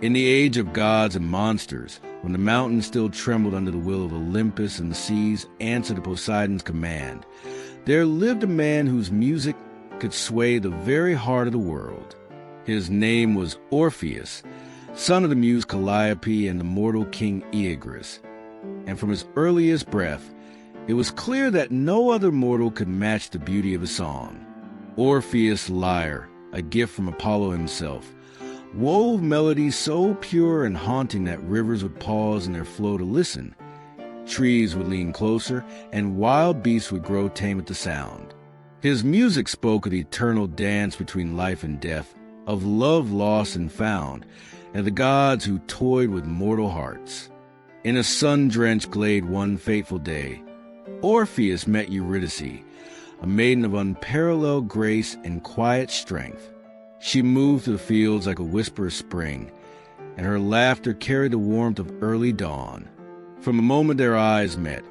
In the age of gods and monsters, when the mountains still trembled under the will of Olympus and the seas answered to Poseidon's command, there lived a man whose music could sway the very heart of the world. His name was Orpheus, son of the muse Calliope and the mortal king Eurydice. And from his earliest breath, it was clear that no other mortal could match the beauty of his song. Orpheus' lyre, a gift from Apollo himself, wove melodies so pure and haunting that rivers would pause in their flow to listen. Trees would lean closer, and wild beasts would grow tame at the sound. His music spoke of the eternal dance between life and death, of love lost and found, and the gods who toyed with mortal hearts. In a sun-drenched glade one fateful day, Orpheus met Eurydice, a maiden of unparalleled grace and quiet strength. She moved through the fields like a whisper of spring, and her laughter carried the warmth of early dawn. From the moment their eyes met,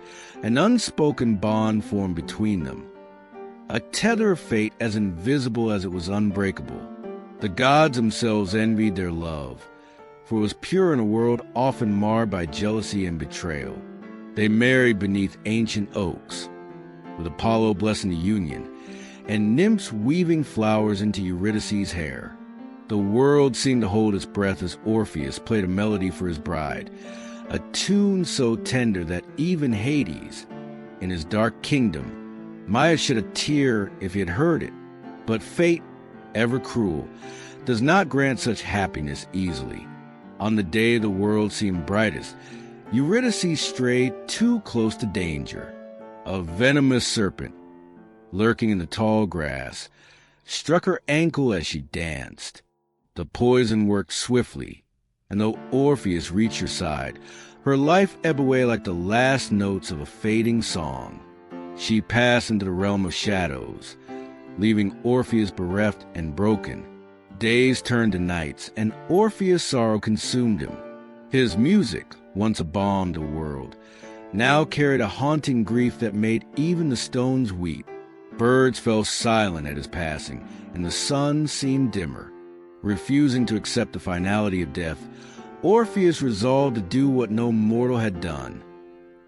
an unspoken bond formed between them, a tether of fate as invisible as it was unbreakable. The gods themselves envied their love, for it was pure in a world often marred by jealousy and betrayal. They married beneath ancient oaks, with Apollo blessing the union, and nymphs weaving flowers into Eurydice's hair. The world seemed to hold its breath as Orpheus played a melody for his bride, a tune so tender that even Hades, in his dark kingdom, might have shed a tear if he had heard it. But fate, ever cruel, does not grant such happiness easily. On the day the world seemed brightest, Eurydice strayed too close to danger. A venomous serpent, lurking in the tall grass, struck her ankle as she danced. The poison worked swiftly, and though Orpheus reached her side, her life ebbed away like the last notes of a fading song. She passed into the realm of shadows, leaving Orpheus bereft and broken. Days turned to nights, and Orpheus' sorrow consumed him. His music, once a balm to the world, now carried a haunting grief that made even the stones weep. Birds fell silent at his passing, and the sun seemed dimmer. Refusing to accept the finality of death, Orpheus resolved to do what no mortal had done,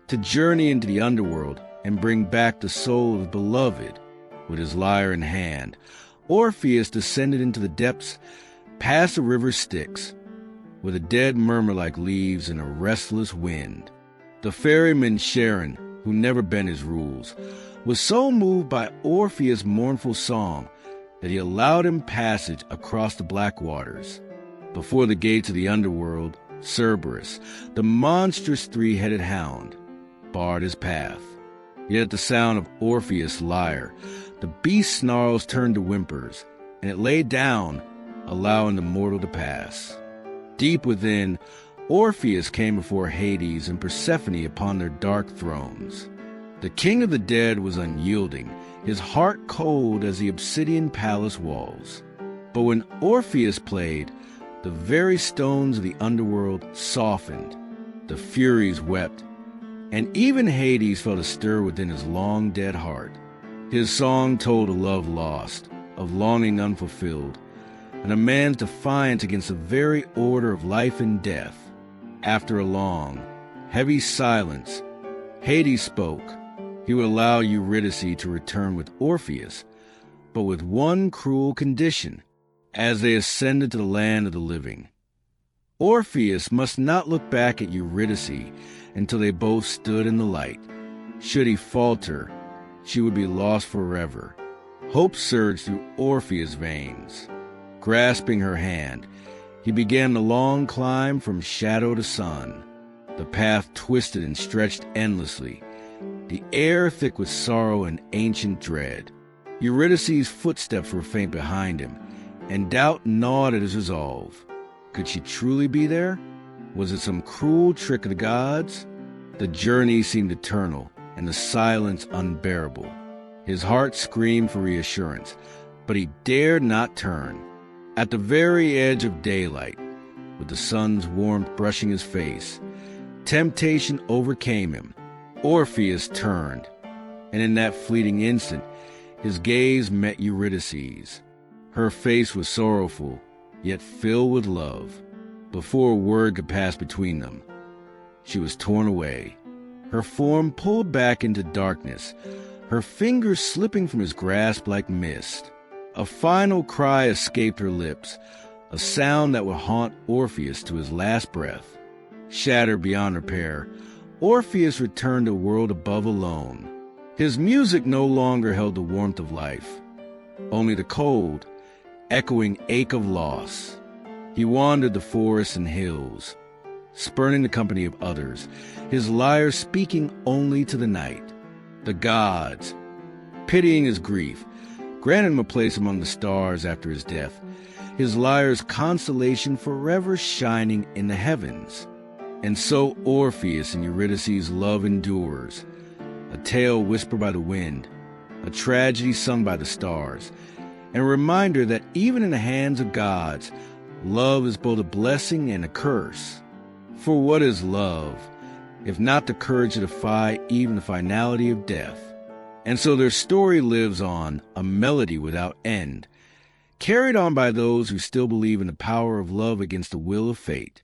to journey into the underworld and bring back the soul of his beloved. With his lyre in hand, Orpheus descended into the depths, past the river Styx, with a dead murmur like leaves in a restless wind. The ferryman Charon, who never bent his rules, was so moved by Orpheus' mournful song that he allowed him passage across the black waters. Before the gates of the underworld, Cerberus, the monstrous three-headed hound, barred his path. Yet at the sound of Orpheus' lyre, the beast's snarls turned to whimpers, and it lay down, allowing the mortal to pass. Deep within, Orpheus came before Hades and Persephone upon their dark thrones. The king of the dead was unyielding, his heart cold as the obsidian palace walls. But when Orpheus played, the very stones of the underworld softened, the Furies wept, and even Hades felt a stir within his long-dead heart. His song told of love lost, of longing unfulfilled, and a man's defiance against the very order of life and death. After a long, heavy silence, Hades spoke. He would allow Eurydice to return with Orpheus, but with one cruel condition, as they ascended to the land of the living. Orpheus must not look back at Eurydice until they both stood in the light. Should he falter, she would be lost forever. Hope surged through Orpheus' veins. Grasping her hand, he began the long climb from shadow to sun. The path twisted and stretched endlessly, the air thick with sorrow and ancient dread. Eurydice's footsteps were faint behind him, and doubt gnawed at his resolve. Could she truly be there? Was it some cruel trick of the gods? The journey seemed eternal, and the silence unbearable. His heart screamed for reassurance, but he dared not turn. At the very edge of daylight, with the sun's warmth brushing his face, temptation overcame him. Orpheus turned, and in that fleeting instant, his gaze met Eurydice's. Her face was sorrowful, yet filled with love. before a word could pass between them. She was torn away, her form pulled back into darkness, her fingers slipping from his grasp like mist. A final cry escaped her lips, a sound that would haunt Orpheus to his last breath. Shattered beyond repair, Orpheus returned to a world above alone. His music no longer held the warmth of life, only the cold, echoing ache of loss. He wandered the forests and hills, spurning the company of others, his lyre speaking only to the night. The gods, pitying his grief, granted him a place among the stars after his death, his lyre's constellation forever shining in the heavens. And so Orpheus and Eurydice's love endures, a tale whispered by the wind, a tragedy sung by the stars, and a reminder that even in the hands of gods, love is both a blessing and a curse. For what is love, if not the courage to defy even the finality of death? And so their story lives on, a melody without end, carried on by those who still believe in the power of love against the will of fate.